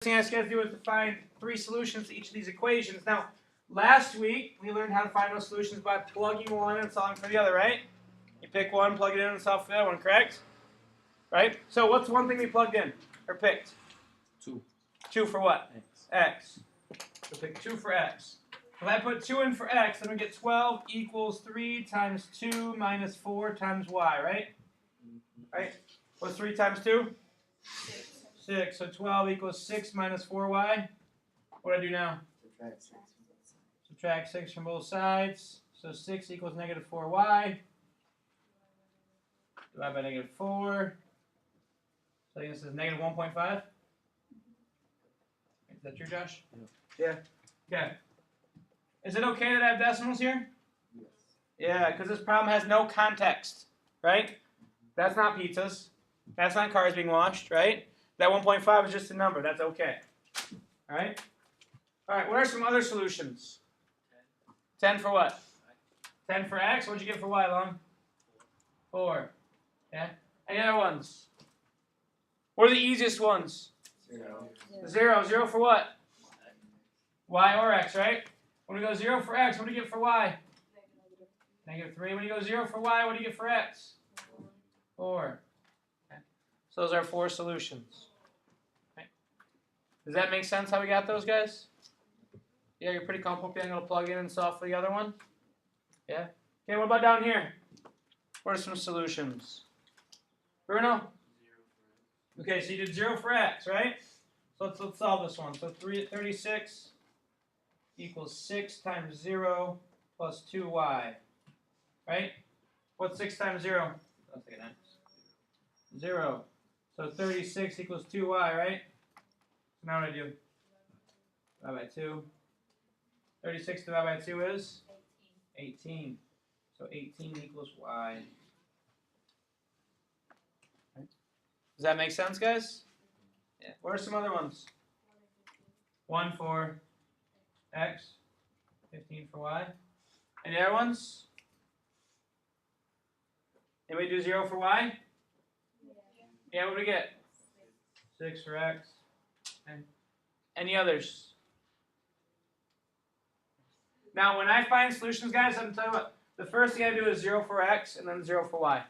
thing I asked you guys to do is to find 3 solutions to each of these equations. Now, last week we learned how to find those solutions by plugging one and solving for the other, right? You pick one, plug it in, and solve for the other one, correct? Right? So what's one thing we plugged in or picked? 2. 2 for what? X. So pick 2 for x. If I put 2 in for x, then we get 12 equals 3 times 2 minus 4 times y, right? Right? What's 3 times 2? 6. So 12 equals 6 minus 4y. What do I do now? Subtract 6 from both sides. So 6 equals negative 4y. Divide by negative 4. So I think this is negative 1.5. Is that true, Josh? Yeah. Okay. Is it okay that I have decimals here? Yes. Yeah, because this problem has no context, right? That's not pizzas. That's not cars being washed, right? That 1.5 is just a number. That's okay. All right? All right, what are some other solutions? 10 for what? 10 for x. What'd you get for y, Long? 4. Yeah? Any other ones? What are the easiest ones? 0. 0. 0 for what? Y or x, right? When we go 0 for x, what do you get for y? Negative 3. When you go 0 for y, what do you get for x? 4. Okay. So those are 4 solutions. Okay. Does that make sense how we got those, guys? Yeah, you're pretty comfortable being able to plug in and solve for the other one? Yeah? Okay, what about down here? What are some solutions? Bruno? Okay, so you did 0 for x, right? So let's solve this one. So 36 equals 6 times 0 plus 2y. Right? What's 6 times 0? I'll take an x. 0. So 36 equals 2y, right? So now what do I do? Divide by 2. 36 divided by 2 is? 18. So 18 equals y. Right. Does that make sense, guys? Yeah. What are some other ones? 1 for x. 15 for y. Any other ones? Anybody do 0 for y? Yeah, what do we get? 6 for x. Okay. Any others? Now, when I find solutions, guys, I'm going to tell you what. The first thing I do is 0 for x and then 0 for y.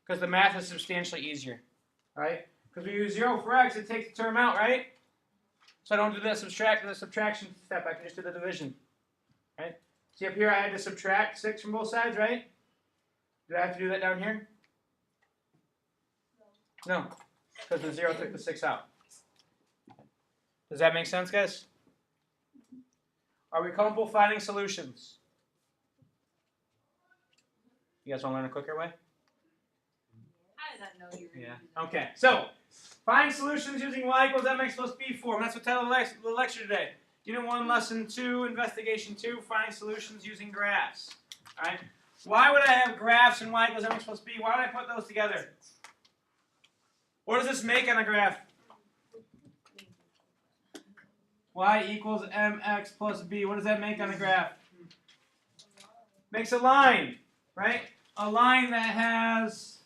Because the math is substantially easier. Right? Because when you use 0 for x, it takes the term out, right? So I don't do the subtraction step. I can just do the division. Right? See up here, I had to subtract 6 from both sides, right? Did I have to do that down here? No. Because the 0 took the 6 out. Does that make sense, guys? Are we comfortable finding solutions? You guys want to learn a quicker way? I did not know you were Yeah. Okay. So, find solutions using y equals mx plus b form. That's the title of the lecture today. Unit 1, Lesson 2, Investigation 2, find solutions using graphs. All right. Why would I have graphs and y equals mx plus b? Why would I put those together? What does this make on a graph? Y equals mx plus b. What does that make on a graph? Makes a line, right? A line that has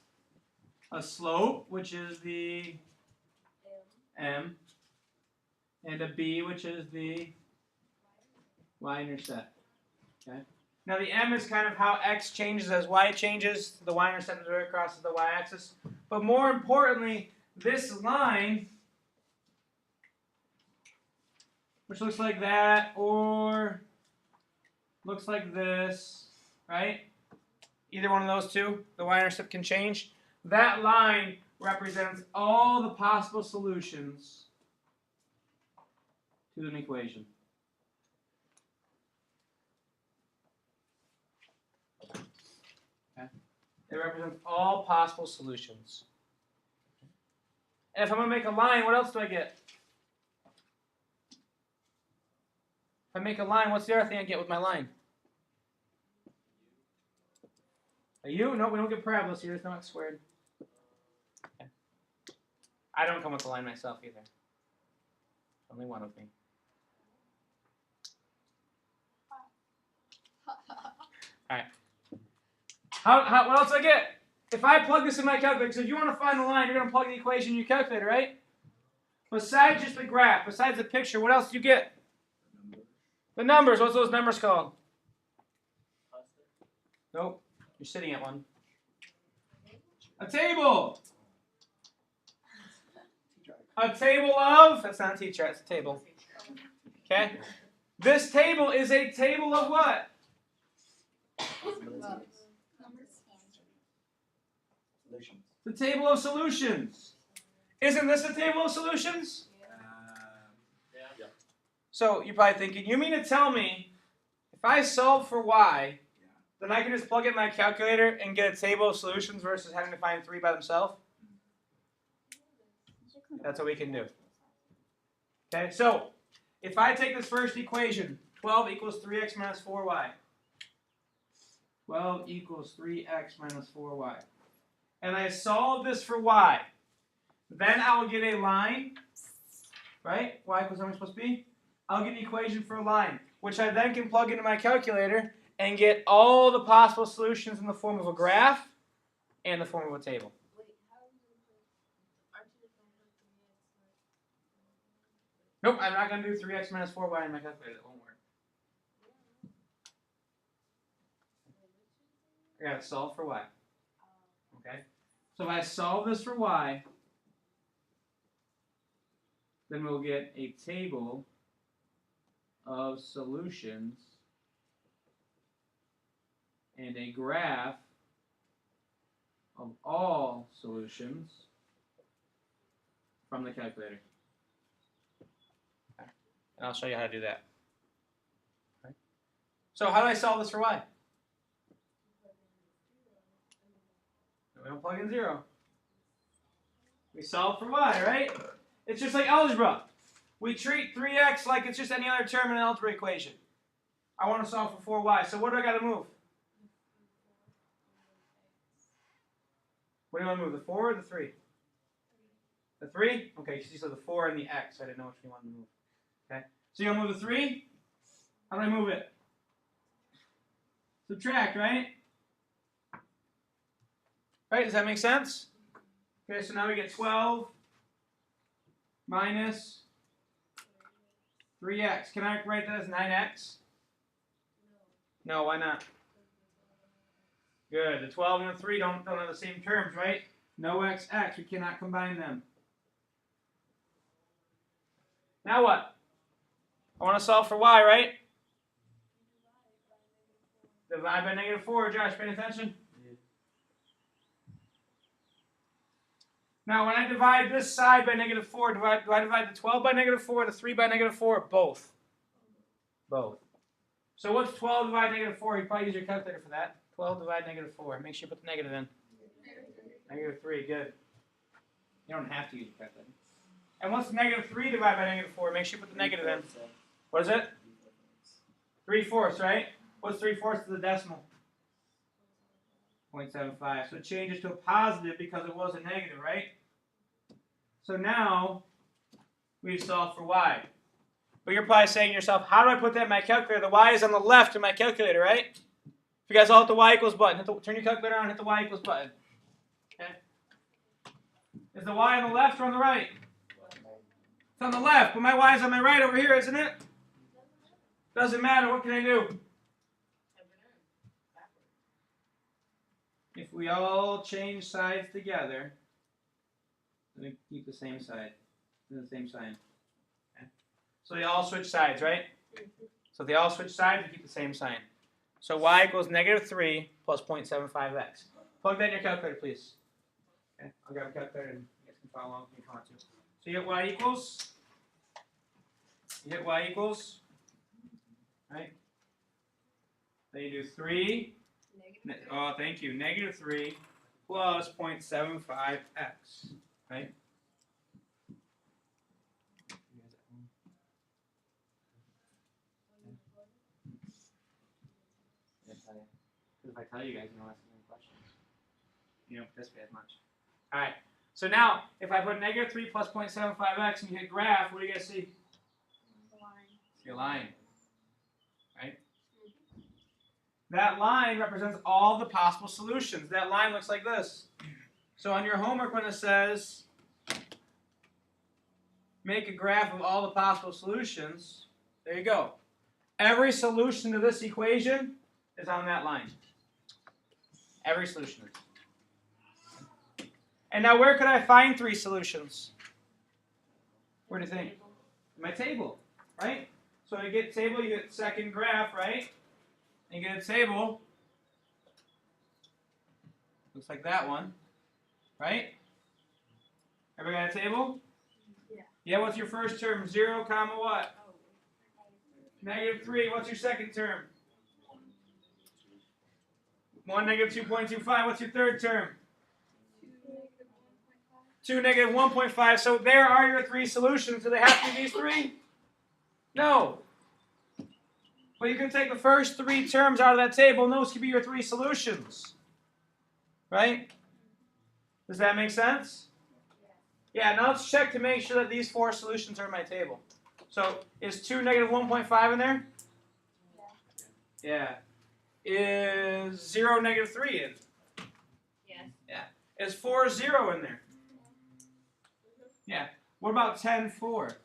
a slope, which is the m, and a b, which is the y-intercept. Okay. Now the m is kind of how x changes as y changes. The y-intercept is where it crosses the y-axis. But more importantly, this line, which looks like that, or looks like this, right? Either one of those two, the y-intercept can change. That line represents all the possible solutions to an equation. Okay. It represents all possible solutions. And if I'm going to make a line, what else do I get? If I make a line, what's the other thing I get with my line? A u? No, we don't get parabolas here. There's no x squared. Okay. I don't come with a line myself either. Only one of me. All right. What else do I get? If I plug this in my calculator, so if you want to find the line, you're going to plug the equation in your calculator, right? Besides just the graph, besides the picture, what else do you get? The numbers. What's those numbers called? Nope. You're sitting at one. A table. A table of, that's not a teacher, that's a table. Okay? This table is a table of what? The table of solutions. Isn't this a table of solutions? Yeah. So you're probably thinking, you mean to tell me if I solve for y, then I can just plug in my calculator and get a table of solutions versus having to find 3 by themselves? That's what we can do. Okay, so if I take this first equation, 12 equals 3x minus 4y. 12 equals 3x minus 4y. And I solve this for y. Then I will get a line, right? Y equals mx plus b. I'll get an equation for a line, which I then can plug into my calculator and get all the possible solutions in the form of a graph and the form of a table. Nope, I'm not going to do 3x minus 4y in my calculator. That won't work. I got to solve for y. Okay? So if I solve this for y, then we'll get a table of solutions and a graph of all solutions from the calculator. And I'll show you how to do that. Okay. So how do I solve this for y? We don't plug in 0. We solve for y, right? It's just like algebra. We treat 3x like it's just any other term in an algebra equation. I want to solve for 4y. So what do I got to move? What do you want to move, the 4 or the 3? The 3? Okay, because you said the 4 and the x. So I didn't know which one you wanted to move. Okay, so you want to move the 3? How do I move it? Subtract, right? Right, does that make sense? Okay, so now we get 12 minus 3x. Can I write that as 9x? No, why not? Good. The 12 and the 3 don't have the same terms, right? No x, x. We cannot combine them. Now what? I want to solve for y, right? Divide by negative 4. Josh, paying attention? Yeah. Now, when I divide this side by negative 4, do I divide the 12 by negative 4, the 3 by negative 4, both? Both. So what's 12 divided by negative 4? You probably use your calculator for that. 12 divided by negative 4. Make sure you put the negative in. Negative 3, good. You don't have to use your calculator. And what's negative 3 divided by negative 4? Make sure you put the negative in. What is it? 3/4, right? What's 3/4 to the decimal? 0.75. So it changes to a positive because it was a negative, right? So now we've solved for y. But you're probably saying to yourself, how do I put that in my calculator? The y is on the left of my calculator, right? If you guys all hit the y equals button, turn your calculator on and hit the y equals button. Okay? Is the y on the left or on the right? It's on the left, but my y is on my right over here, isn't it? Doesn't matter. What can I do? If we all change sides together, then we keep the same side, the same sign. Okay. So they all switch sides, right? So if they all switch sides, we keep the same sign. So y equals negative 3 plus 0.75x. Plug that in your calculator, please. Okay, I'll grab a calculator and you guys can follow along if you want to. So you get y equals, right? Then you do 3. Oh, thank you. Negative 3 plus 0.75x, right? If I tell you guys, you don't ask any questions. You don't participate as much. All right. So now, if I put negative 3 plus 0.75x and you hit graph, what do you guys see? See a line. Right? That line represents all the possible solutions. That line looks like this. So on your homework when it says make a graph of all the possible solutions, there you go. Every solution to this equation is on that line. Every solution. And now where could I find 3 solutions? Where do you think? In my table, right? So to get table, you get second graph, right? And you get a table. Looks like that one, right? Everybody got a table? Yeah. Yeah, what's your first term? 0, comma what? -3. What's your second term? 1, -2.25. What's your third term? 2, -1.5. So there are your 3 solutions. Do they have to be these 3? No. But you can take the first 3 terms out of that table, and those could be your 3 solutions. Right? Does that make sense? Yeah, now let's check to make sure that these 4 solutions are in my table. So is 2, -1.5 in there? Yeah. Is 0, -3 in? Yes. Yeah. Is 4, 0 in there? Yeah. What about 10, 4?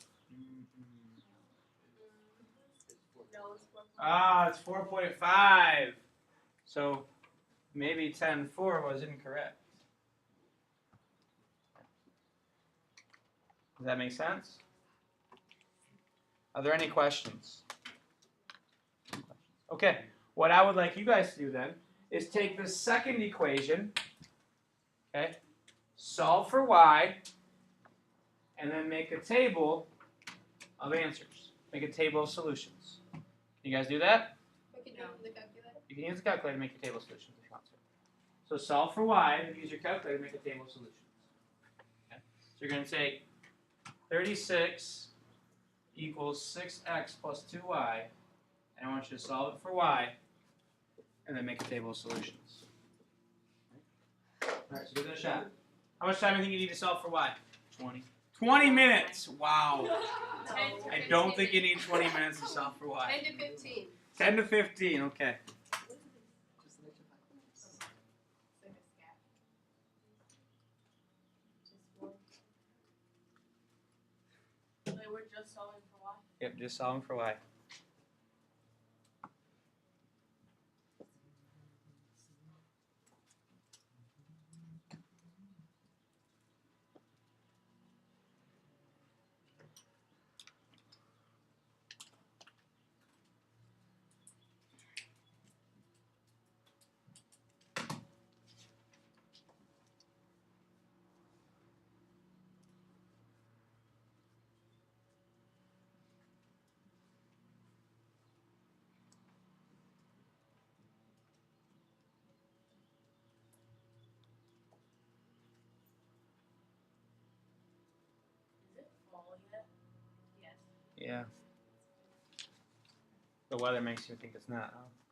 Ah, it's 4.5. So maybe 10, 4 was incorrect. Does that make sense? Are there any questions? Okay, what I would like you guys to do then is take the second equation, okay, solve for y, and then make a table of answers. Make a table of solutions. You guys do that? We can do it with the calculator. You can use the calculator to make your table of solutions if you want to. So solve for y, and use your calculator to make a table of solutions. Okay? So you're going to take 36 equals 6x plus 2y, and I want you to solve it for y, and then make a table of solutions. Alright, so give it a shot. How much time do you think you need to solve for y? 20. 20 minutes! Wow. I don't think you need 20 minutes to solve for y. 10 to 15. 10 to 15, okay. We're just solving for y. Yep, just solving for y. Is it fall yet? Yes. Yeah. The weather makes you think it's not, huh?